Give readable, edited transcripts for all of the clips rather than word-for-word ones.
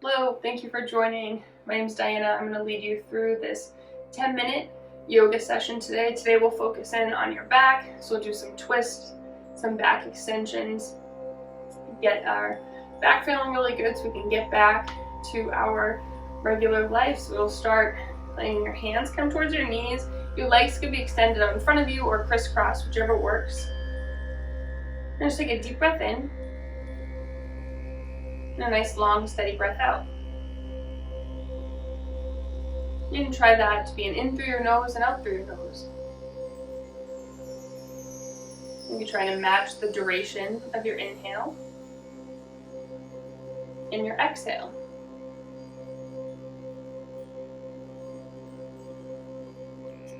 Hello, thank you for joining. My name is Diana. I'm going to lead you through this 10-minute yoga session today. Today we'll focus in on your back, so we'll do some twists, some back extensions, get our back feeling really good so we can get back to our regular life. So we'll start letting your hands come towards your knees. Your legs could be extended out in front of you or crisscross, whichever works. And just take a deep breath in. And a nice long steady breath out. You can try that to be an in through your nose and out through your nose. You can try to match the duration of your inhale and your exhale.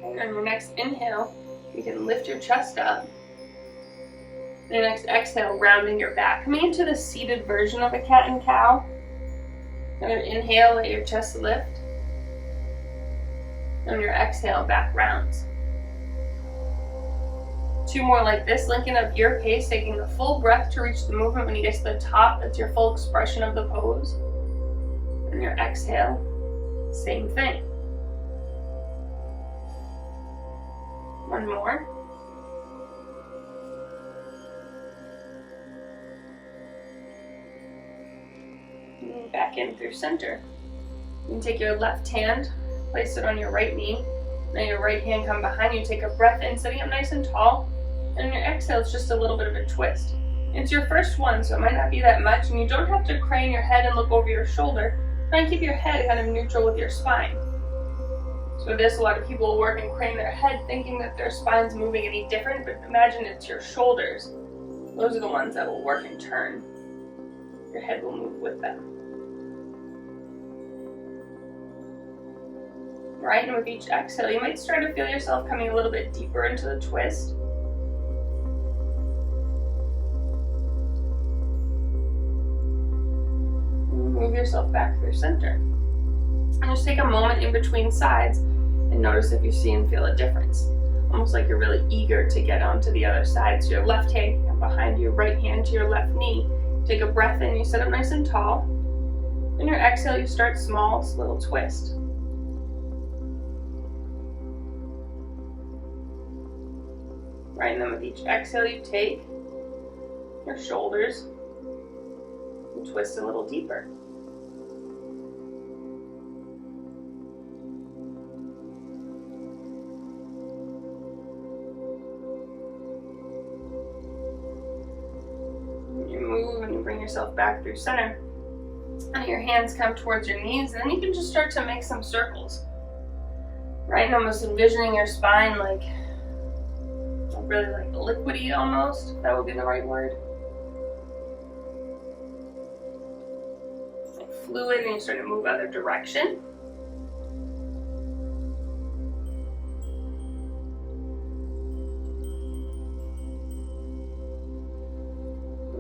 And on your next inhale, you can lift your chest up. The next exhale, rounding your back, coming into the seated version of a cat and cow. Another inhale, let your chest lift. And your exhale, back rounds. Two more like this, linking up your pace, taking the full breath to reach the movement. When you get to the top, that's your full expression of the pose. And your exhale, same thing. One more. Back in through center. You can take your left hand, place it on your right knee. Then your right hand come behind you. Take a breath in, sitting up nice and tall. And your exhale is just a little bit of a twist. It's your first one, so it might not be that much, and you don't have to crane your head and look over your shoulder. Try and keep your head kind of neutral with your spine. So this, a lot of people work and crane their head thinking that their spine's moving any different, but imagine it's your shoulders. Those are the ones that will work and turn. Your head will move with them. Right, and with each exhale, you might start to feel yourself coming a little bit deeper into the twist. Move yourself back through center. And just take a moment in between sides and notice if you see and feel a difference. Almost like you're really eager to get onto the other side. So your left hand behind you, right hand to your left knee. Take a breath in, you sit up nice and tall. And your exhale, you start small, it's a little twist. Right, and then with each exhale you take your shoulders and twist a little deeper. You move and you bring yourself back through center. And your hands come towards your knees, and then you can just start to make some circles. Right, and almost envisioning your spine like really like liquidy almost, if that would be the right word. Like fluid, and you start to move other direction.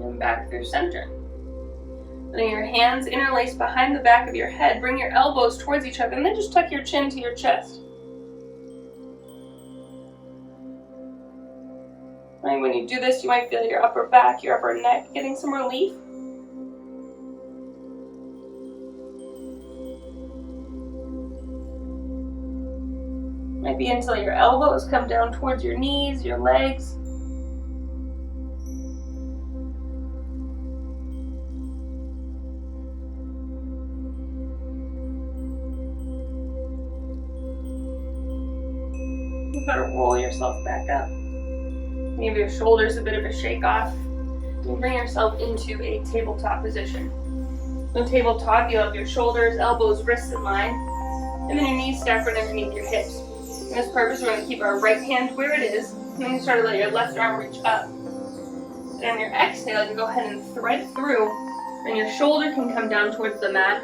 And back through center. Letting your hands interlace behind the back of your head, bring your elbows towards each other, and then just tuck your chin to your chest. And when you do this, you might feel your upper back, your upper neck getting some relief. Might be until your elbows come down towards your knees, your legs. You gotta roll yourself back up. Give your shoulders a bit of a shake off. You bring yourself into a tabletop position. So tabletop, you have your shoulders, elbows, wrists in line, and then your knees stack right underneath your hips. For this purpose, we're going to keep our right hand where it is, and then you start to let your left arm reach up. And on your exhale, you go ahead and thread through, and your shoulder can come down towards the mat,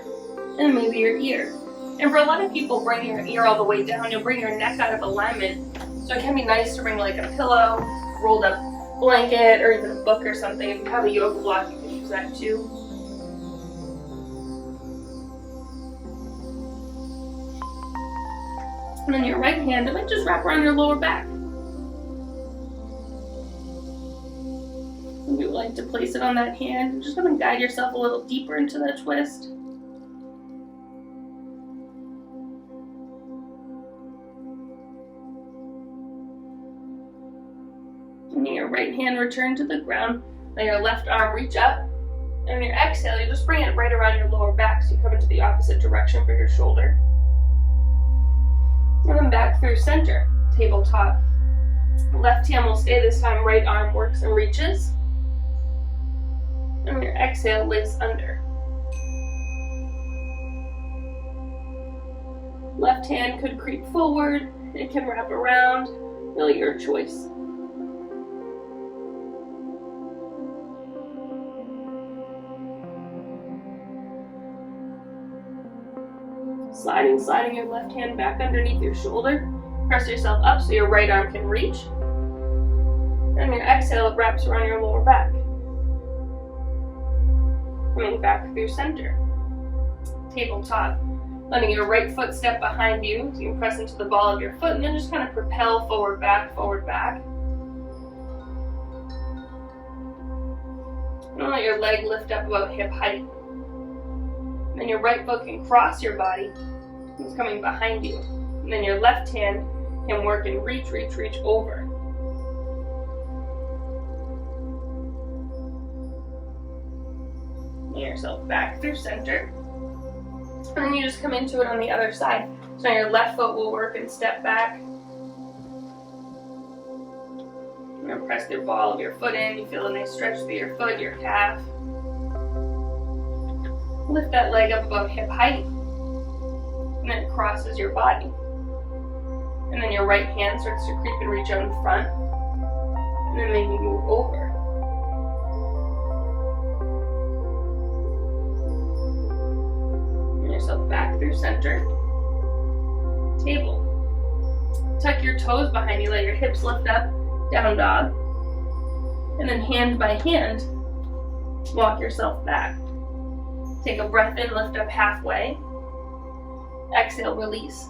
and maybe your ear. And for a lot of people, bring your ear all the way down. You'll bring your neck out of alignment. So it can be nice to bring like a pillow, rolled up blanket, or even a book or something. If you have a yoga block, you can use that too. And then your right hand, it might just wrap around your lower back. Some people like to place it on that hand. Just come and guide yourself a little deeper into that twist. your right hand return to the ground. Let your left arm reach up. And on your exhale, you just bring it right around your lower back so you come into the opposite direction for your shoulder. And then back through center, tabletop. Left hand will stay this time, right arm works and reaches. And on your exhale, lace under. Left hand could creep forward, it can wrap around, really your choice. Sliding your left hand back underneath your shoulder. Press yourself up so your right arm can reach. And on your exhale, it wraps around your lower back. Coming back through center. Tabletop. Letting your right foot step behind you so you can press into the ball of your foot and then just kind of propel forward, back, forward, back. And then let your leg lift up about hip height. Then your right foot can cross your body. It's coming behind you. And then your left hand can work and reach over. Bring yourself back through center. And then you just come into it on the other side. So now your left foot will work and step back. And then press the ball of your foot in. You feel a nice stretch through your foot, your calf. Lift that leg up above hip height. And then it crosses your body. And then your right hand starts to creep and reach out in front. And then maybe move over. Bring yourself back through center. Table. Tuck your toes behind you, let your hips lift up, down dog. And then hand by hand, walk yourself back. Take a breath in, lift up halfway. Exhale, release.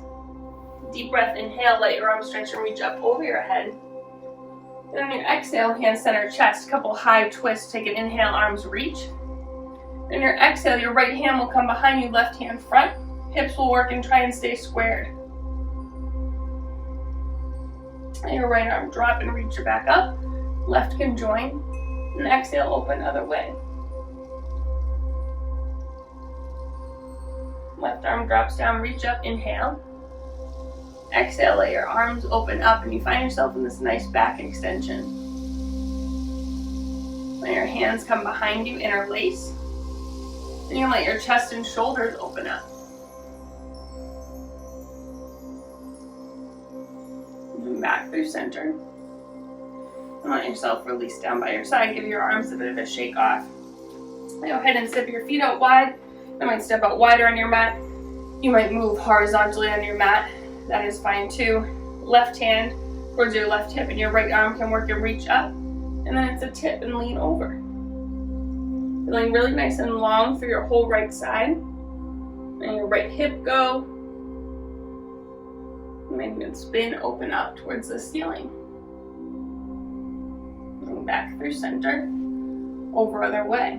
Deep breath, inhale, let your arms stretch and reach up over your head. And on your exhale, hand center chest, couple high twists, take an inhale, arms reach. And your exhale, your right hand will come behind you, left hand front. Hips will work and try and stay squared. And your right arm drop and reach your back up. Left can join. And exhale, open other way. Left arm drops down, reach up, inhale. Exhale, let your arms open up and you find yourself in this nice back extension. Let your hands come behind you, interlace. And you let your chest and shoulders open up. And back through center. And let yourself release down by your side. Give your arms a bit of a shake off. Go ahead and step your feet out wide. You might step out wider on your mat. You might move horizontally on your mat. That is fine too. Left hand towards your left hip and your right arm can work and reach up. And then it's a tip and lean over. Feeling really nice and long through your whole right side. And your right hip go. And then you can spin, open up towards the ceiling. And back through center. Over other way.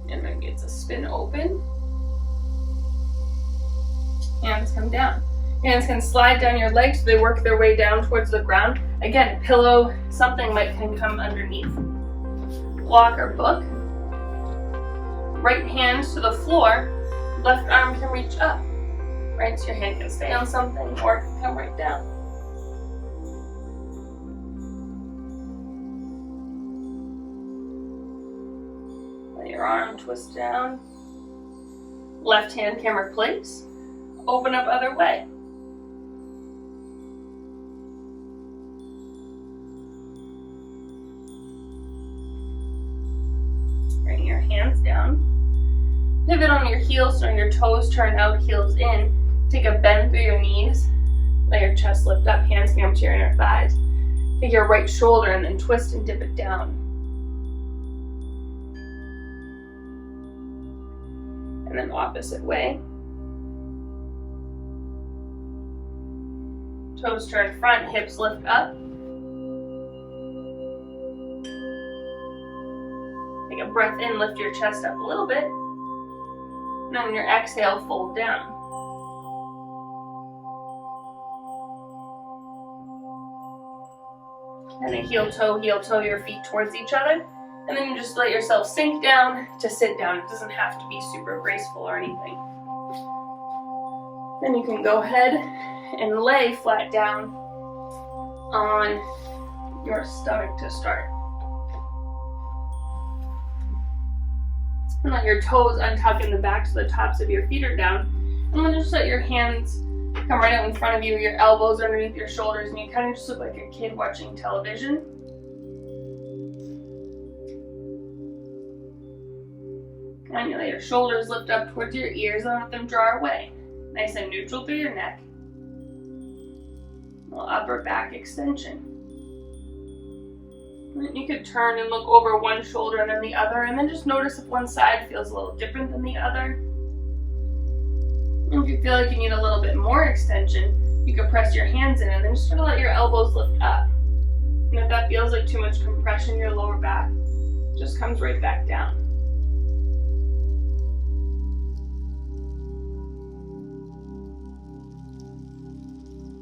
And maybe it's a spin open. Hands come down. Hands can slide down your legs so they work their way down towards the ground. Again, pillow, something can come underneath. Block or book. Right hand to the floor. Left arm can reach up. Right, so your hand can stay on something or it can come right down. Let your arm twist down. Left hand can replace. Open up other way. Bring your hands down. Pivot on your heels so your toes turn out, heels in. Take a bend through your knees. Let your chest lift up, hands can come to your inner thighs. Take your right shoulder and then twist and dip it down. And then opposite way. Toes turn front, hips lift up. Take a breath in, lift your chest up a little bit. And on your exhale, fold down. And then heel toe, your feet towards each other. And then you just let yourself sink down to sit down. It doesn't have to be super graceful or anything. Then you can go ahead and lay flat down on your stomach to start. And let your toes untuck in the back so the tops of your feet are down. And then just let your hands come right out in front of you, your elbows underneath your shoulders, and you kind of just look like a kid watching television. And you let your shoulders lift up towards your ears and let them draw away. Nice and neutral through your neck. A little upper back extension. And then you could turn and look over one shoulder and then the other, and then just notice if one side feels a little different than the other. And if you feel like you need a little bit more extension, you could press your hands in and then just sort of let your elbows lift up. And if that feels like too much compression in your lower back, it just comes right back down.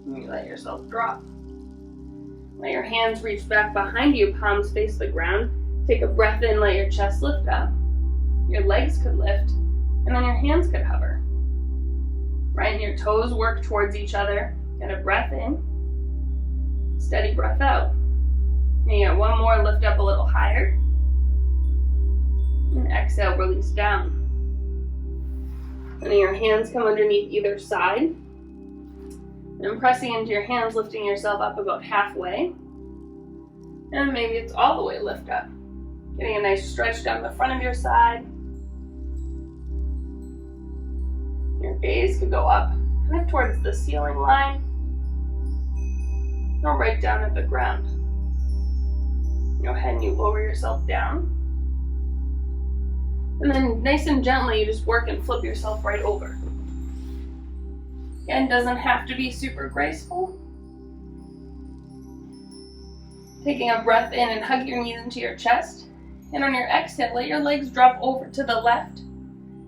And you let yourself drop. Let your hands reach back behind you, palms face the ground. Take a breath in, let your chest lift up. Your legs could lift, and then your hands could hover. Right, and your toes work towards each other. Get a breath in. Steady breath out. And you get one more, lift up a little higher. And exhale, release down. And then your hands come underneath either side. And pressing into your hands, lifting yourself up about halfway. And maybe it's all the way lift up. Getting a nice stretch down the front of your side. Your gaze could go up, kind of towards the ceiling line. Or right down at the ground. You go ahead and you lower yourself down. And then nice and gently, you just work and flip yourself right over. Again, doesn't have to be super graceful. Taking a breath in and hug your knees into your chest. And on your exhale, let your legs drop over to the left.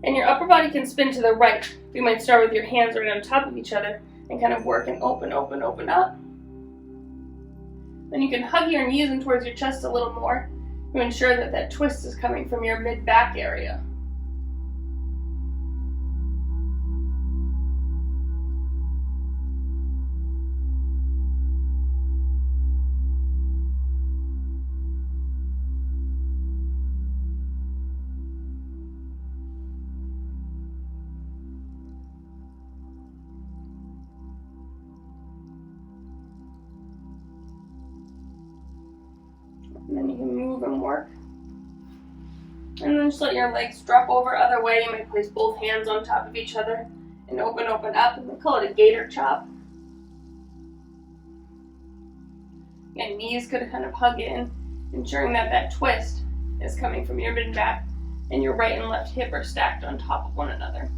And your upper body can spin to the right. You might start with your hands right on top of each other and kind of work and open, open, open up. Then you can hug your knees in towards your chest a little more to ensure that that twist is coming from your mid-back area. And then you can move and work. And then just let your legs drop over other way. You might place both hands on top of each other and open, open up. And we call it a gator chop. And knees could kind of hug in, ensuring that that twist is coming from your mid-back and your right and left hip are stacked on top of one another.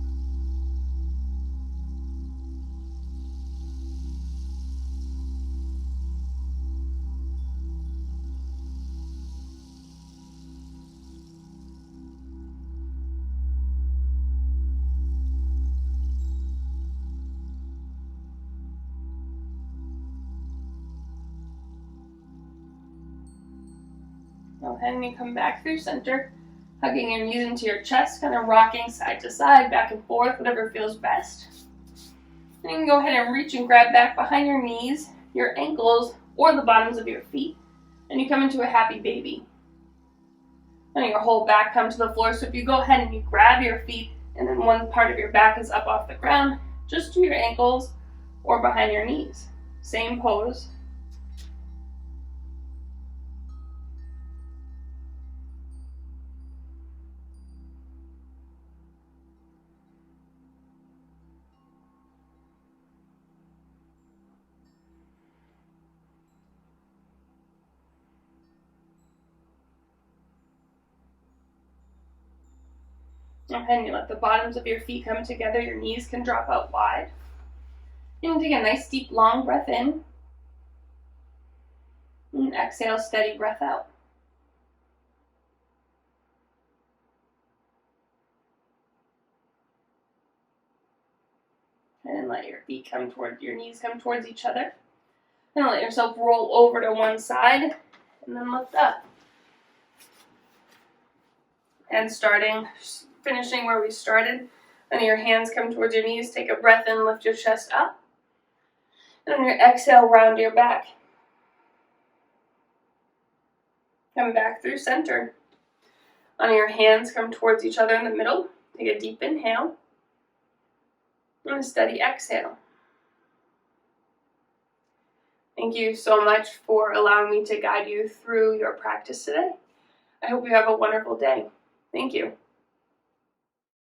Go ahead and you come back through center, hugging your knees into your chest, kind of rocking side to side, back and forth, whatever feels best. And you can go ahead and reach and grab back behind your knees, your ankles, or the bottoms of your feet, and you come into a happy baby. And your whole back comes to the floor, so if you go ahead and you grab your feet, and then one part of your back is up off the ground, just to your ankles or behind your knees. Same pose. And you let the bottoms of your feet come together. Your knees can drop out wide. And take a nice deep long breath in. And exhale, steady breath out. And let your feet come toward your knees come towards each other. Now let yourself roll over to one side and then lift up. And finishing where we started. Then your hands come towards your knees. Take a breath in, lift your chest up. And on your exhale, round your back. Come back through center. On your hands, come towards each other in the middle. Take a deep inhale. And a steady exhale. Thank you so much for allowing me to guide you through your practice today. I hope you have a wonderful day. Thank you.